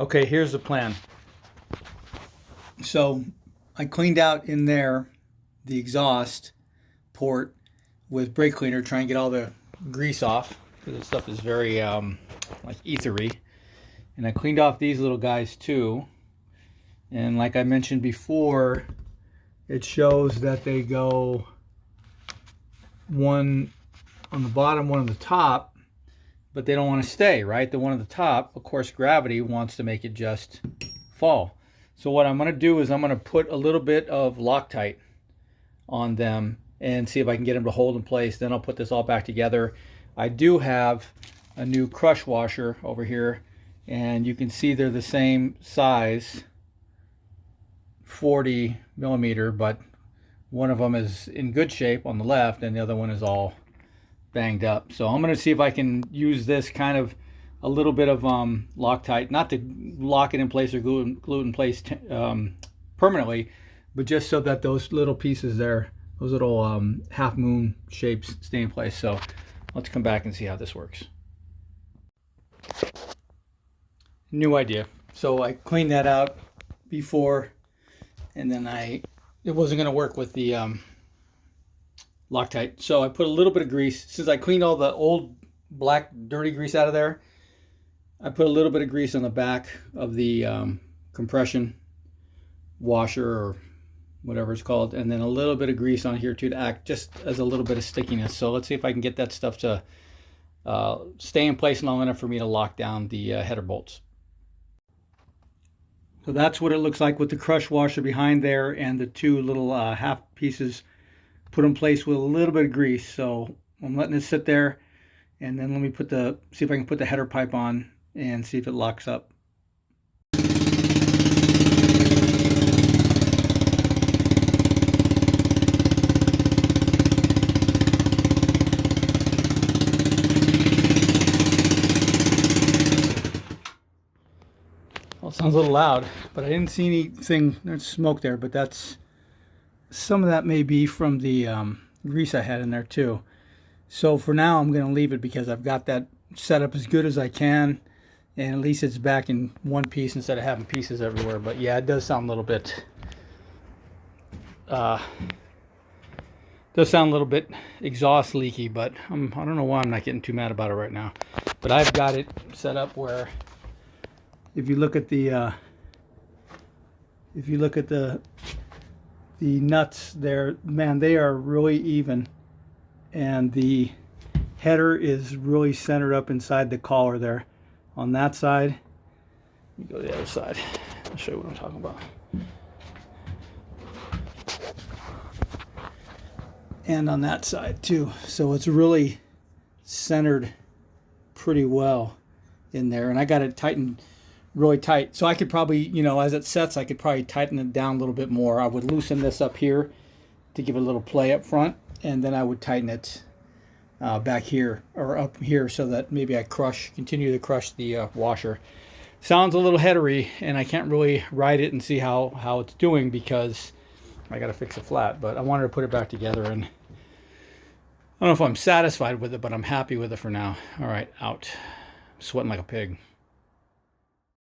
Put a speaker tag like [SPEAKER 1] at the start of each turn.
[SPEAKER 1] Okay, here's the plan. So I cleaned out in there the exhaust port with brake cleaner, trying to get all the grease off because this stuff is very like ethery. And I cleaned off these little guys too. And like I mentioned before, it shows that they go one on the bottom, one on the top, but they don't want to stay, right? The one at the top, of course, gravity wants to make it just fall. So what I'm going to do is I'm going to put a little bit of Loctite on them and see if I can get them to hold in place. Then I'll put this all back together. I do have a new crush washer over here, and you can see they're the same size, 40 millimeter, but one of them is in good shape on the left and the other one is all banged up. So I'm going to see if I can use this kind of a little bit of Loctite, not to lock it in place or glue it in place permanently, but just so that those little pieces there, those little half moon shapes, stay in place. So let's come back and see how this works. New idea. So I cleaned that out before, and then it wasn't going to work with the Loctite. So I put a little bit of grease. Since I cleaned all the old black dirty grease out of there, I put a little bit of grease on the back of the compression washer or whatever it's called, and then a little bit of grease on here too to act just as a little bit of stickiness. So let's see if I can get that stuff to stay in place long enough for me to lock down the header bolts. So that's what it looks like with the crush washer behind there and the two little half pieces put in place with a little bit of grease. So I'm letting it sit there, and then let me see if I can put the header pipe on and see if it locks up. Well, it sounds a little loud, but I didn't see anything. There's smoke there, but some of that may be from the grease I had in there too. So for now, I'm going to leave it because I've got that set up as good as I can, and at least it's back in one piece instead of having pieces everywhere. But yeah, it does sound a little bit exhaust leaky, but I don't know why I'm not getting too mad about it right now. But I've got it set up where if you look at the nuts there, man, they are really even, and the header is really centered up inside the collar there on that side. Let me go to the other side. I'll show you what I'm talking about. And on that side too. So it's really centered pretty well in there, and I got it tightened really tight. So I could probably, as it sets, I could probably tighten it down a little bit more. I would loosen this up here to give it a little play up front, and then I would tighten it back here or up here so that maybe I continue to crush the washer. Sounds a little headery, and I can't really ride it and see how it's doing because I got to fix it flat. But I wanted to put it back together, and I don't know if I'm satisfied with it, but I'm happy with it for now. All right, out. I'm sweating like a pig.